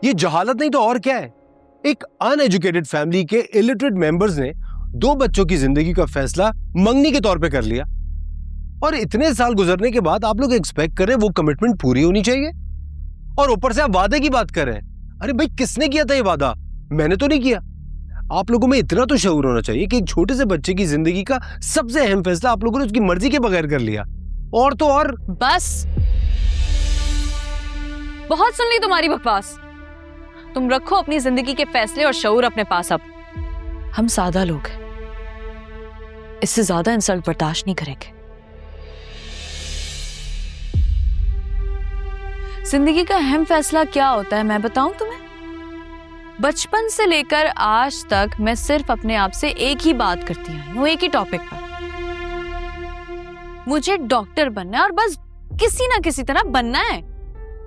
ये जहालत नहीं तो और क्या है। एक अनएजुकेटेड फैमिली के इलिटरेट मेंबर्स ने 2 बच्चों की जिंदगी का फैसला मंगनी के तौर पे कर लिया, और इतने साल गुजरने के बाद आप लोग एक्सपेक्ट कर रहे हैं वो कमिटमेंट पूरी होनी चाहिए, और ऊपर से आप वादे की बात कर रहे हैं। अरे भाई, किसने किया था ये वादा? मैंने तो नहीं किया। आप लोगों में इतना तो शऊर होना चाहिए कि एक छोटे से बच्चे की जिंदगी का सबसे अहम फैसला आप लोगों ने उसकी मर्जी के बगैर कर लिया। और तो और बस, बहुत सुन ली तुम्हारी बकवास। तुम रखो अपनी जिंदगी के फैसले और शऊर अपने पास। अब हम सादा लोग हैं, इससे ज्यादा इंसल्ट बर्दाश्त नहीं करेंगे। जिंदगी का अहम फैसला क्या होता है मैं बताऊं तुम्हें? बचपन से लेकर आज तक मैं सिर्फ अपने आप से एक ही बात करती आई हूं, एक ही टॉपिक पर। मुझे डॉक्टर बनना है और बस किसी ना किसी तरह बनना है।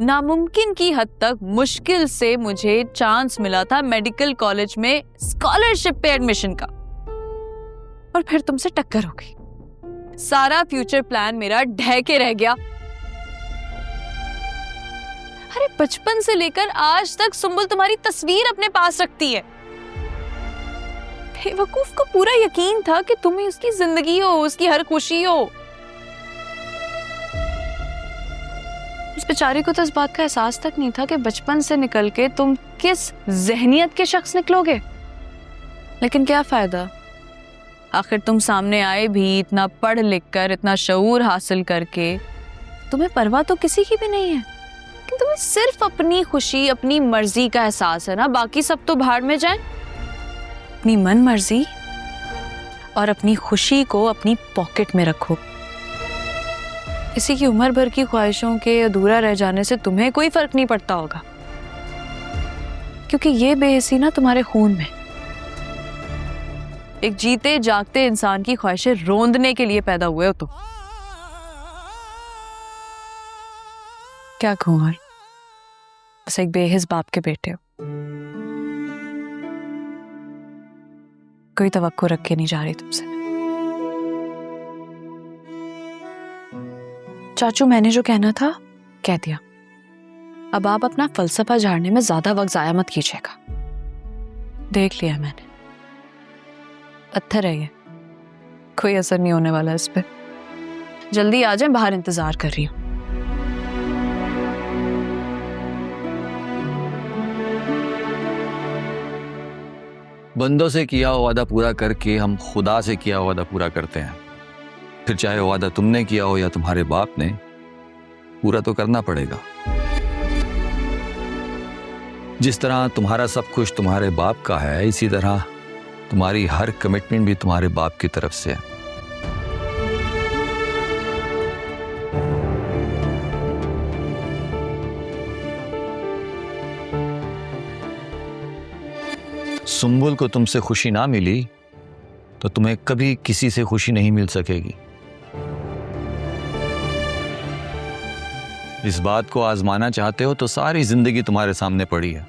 नामुमकिन की हद तक मुश्किल से मुझे चांस मिला था मेडिकल कॉलेज में स्कॉलरशिप पे एडमिशन का, और फिर तुमसे टक्कर हो गई। सारा फ्यूचर प्लान मेरा ढह के रह गया। अरे बचपन से लेकर आज तक सुंबुल तुम्हारी तस्वीर अपने पास रखती है। बेवकूफ को पूरा यकीन था कि तुम ही उसकी जिंदगी हो, उसकी हर खुशी हो। उस बेचारे को तो इस बात का एहसास तक नहीं था कि बचपन से निकल के तुम किस जहनियत के शख्स निकलोगे। लेकिन क्या फायदा, आखिर तुम सामने आए भी इतना पढ़ लिख कर, इतना शऊर हासिल करके। तुम्हें परवाह तो किसी की भी नहीं है कि तुम्हें सिर्फ अपनी खुशी, अपनी मर्जी का एहसास है ना। बाकी सब तो भाड़ में जाए। अपनी मन मर्जी और अपनी खुशी को अपनी पॉकेट में रखो। किसी की उम्र भर की ख्वाहिशों के अधूरा रह जाने से तुम्हें कोई फर्क नहीं पड़ता होगा, क्योंकि ये बेहिसी ना तुम्हारे खून में। एक जीते जागते इंसान की ख्वाहिशें रोंदने के लिए पैदा हुए हो तुम। क्या कहूं यार, बस एक बेहिस बाप के बेटे हो। कोई तवक्को रख के नहीं जा रही तुमसे। चाचू, मैंने जो कहना था कह दिया। अब आप अपना फलसफा झाड़ने में ज्यादा वक्त जाया मत कीजिएगा। देख लिया मैंने, पत्थर है ये, कोई असर नहीं होने वाला इस पे। जल्दी आ जाए, बाहर इंतजार कर रही हूँ। बंदों से किया हुआ वादा पूरा करके हम खुदा से किया हुआ वादा पूरा करते हैं। फिर चाहे वो वादा तुमने किया हो या तुम्हारे बाप ने, पूरा तो करना पड़ेगा। जिस तरह तुम्हारा सब कुछ तुम्हारे बाप का है, इसी तरह तुम्हारी हर कमिटमेंट भी तुम्हारे बाप की तरफ से है। सुंबुल को तुमसे खुशी ना मिली तो तुम्हें कभी किसी से खुशी नहीं मिल सकेगी। इस बात को आजमाना चाहते हो तो सारी जिंदगी तुम्हारे सामने पड़ी है,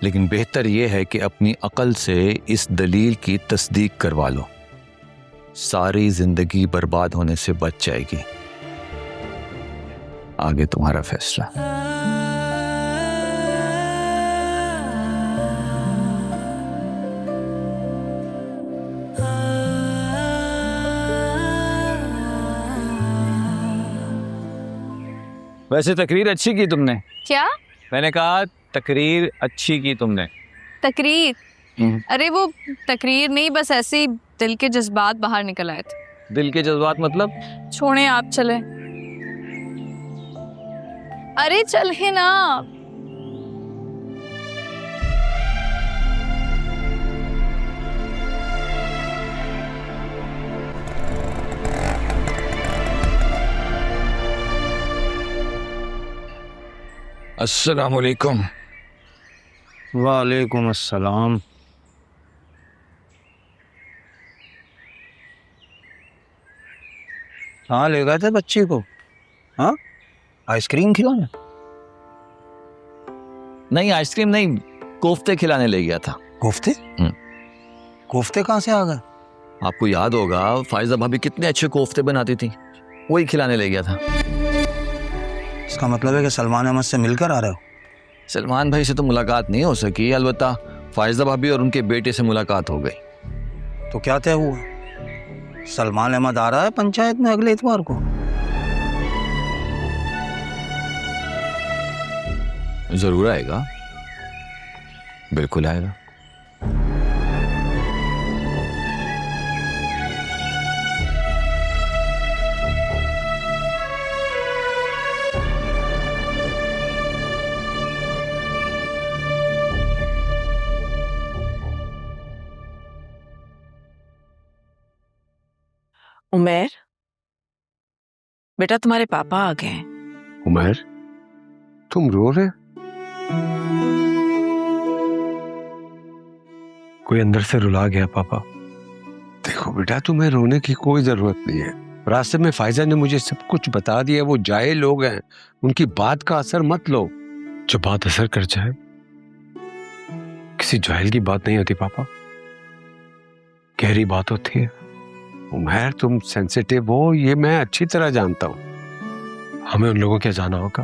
लेकिन बेहतर यह है कि अपनी अकल से इस दलील की तस्दीक करवा लो। सारी जिंदगी बर्बाद होने से बच जाएगी। आगे तुम्हारा फैसला। वैसे तकरीर अच्छी की तुमने। क्या? मैंने कहा तकरीर अच्छी की तुमने। तकरीर? अरे वो तकरीर नहीं, बस ऐसे ही दिल के जज्बात बाहर निकल आए थे। दिल के जज्बात मतलब? छोड़े, आप चले। अरे चले ना। अस्सलामुअलैकुम। वालेकुम अस्सलाम। कहाँ ले गए थे बच्ची को? हाँ, आइसक्रीम खिलाने? नहीं, आइसक्रीम नहीं, कोफ्ते खिलाने ले गया था। कोफ्ते? कोफ्ते कहाँ से आ गए? आपको याद होगा फायजा भाभी कितने अच्छे कोफ्ते बनाती थी, वही खिलाने ले गया था। इसका मतलब है कि सलमान अहमद से मिलकर आ रहे हो? सलमान भाई से तो मुलाकात नहीं हो सकी, अलबत्ता फायजा भाभी और उनके बेटे से मुलाकात हो गई। तो क्या तय हुआ? सलमान अहमद आ रहा है पंचायत में अगले इतवार को। जरूर आएगा, बिल्कुल आएगा। उमेर, बेटा तुम्हारे पापा आ गए हैं। उमर, तुम रो रहे? कोई अंदर से रुला गया पापा। देखो बेटा, तुम्हें रोने की कोई जरूरत नहीं है। रास्ते में फायजा ने मुझे सब कुछ बता दिया। वो जाए लोग हैं, उनकी बात का असर मत लो। जो बात असर कर जाए, किसी जाहिल की बात नहीं होती पापा, गहरी बात होती है। उमर, तुम सेंसिटिव हो, ये मैं अच्छी तरह जानता हूं। हमें उन लोगों के जाना होगा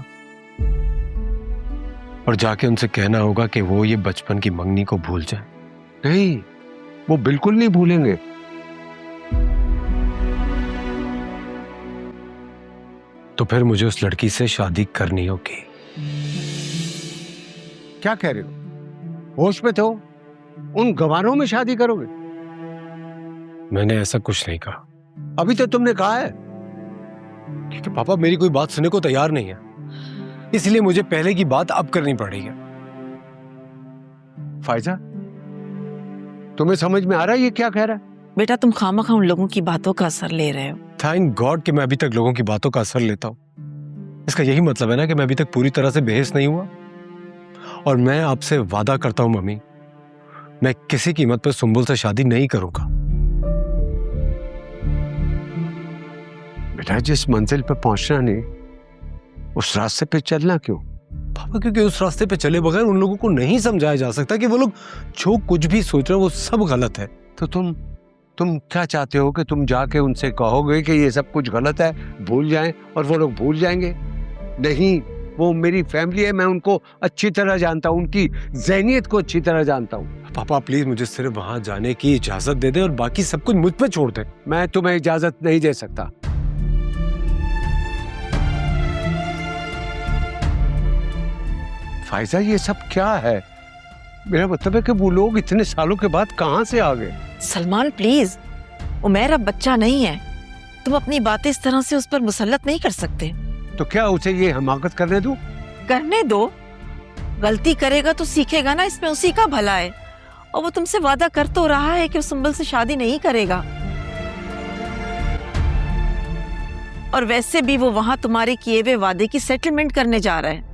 और जाके उनसे कहना होगा कि वो ये बचपन की मंगनी को भूल जाए। नहीं, वो बिल्कुल नहीं भूलेंगे। तो फिर मुझे उस लड़की से शादी करनी होगी। क्या कह रहे हो? होश में तो उन गवारों में शादी करोगे? मैंने ऐसा कुछ नहीं कहा। अभी तो तुमने कहा है। क्योंकि पापा मेरी कोई बात सुनने को तैयार नहीं है, इसलिए मुझे पहले की बात अब करनी पड़ेगी। फायजा, तुम्हें समझ में आ रहा है ये क्या कह रहा है? बेटा तुम खामखा उन लोगों की बातों का असर ले रहे हो। थैंक गॉड कि मैं अभी तक लोगों की बातों का असर लेता हूं। इसका यही मतलब है ना कि मैं अभी तक पूरी तरह से बेहिस नहीं हुआ। और मैं आपसे वादा करता हूं मम्मी, मैं किसी कीमत पर सुंबुल से शादी नहीं करूंगा। बेटा, जिस मंजिल पे पहुंचना नहीं, उस रास्ते पे चलना क्यों? पापा, क्योंकि उस रास्ते पे चले बगैर उन लोगों को नहीं समझाया जा सकता कि वो लोग जो कुछ भी सोच रहे हैं वो सब गलत है। तो तुम क्या चाहते हो कि तुम जाके उनसे कहोगे कि ये सब कुछ गलत है, भूल जाएं, और वो लोग भूल जाएंगे? नहीं, वो मेरी फैमिली है, मैं उनको अच्छी तरह जानता हूँ, उनकी ज़हनियत को अच्छी तरह जानता हूँ। पापा प्लीज मुझे सिर्फ वहां जाने की इजाजत दे दें और बाकी सब कुछ मुझ पे छोड़ दें। मैं तुम्हें इजाजत नहीं दे सकता। फायजा, ये सब क्या है? मेरा मतलब है कि वो लोग इतने सालों के बाद कहां से आ गए? सलमान प्लीज, उमेर अब बच्चा नहीं है, तुम अपनी बातें इस तरह से उस पर मुसल्लत नहीं कर सकते। तो क्या उसे ये हमाकत करने दूं? करने दो, गलती करेगा तो सीखेगा ना, इसमें उसी का भला है। और वो तुमसे वादा कर तो रहा है कि वो सुंबल से शादी नहीं करेगा। और वैसे भी वो वहां तुम्हारे किए हुए वादे की सेटलमेंट करने जा रहा है।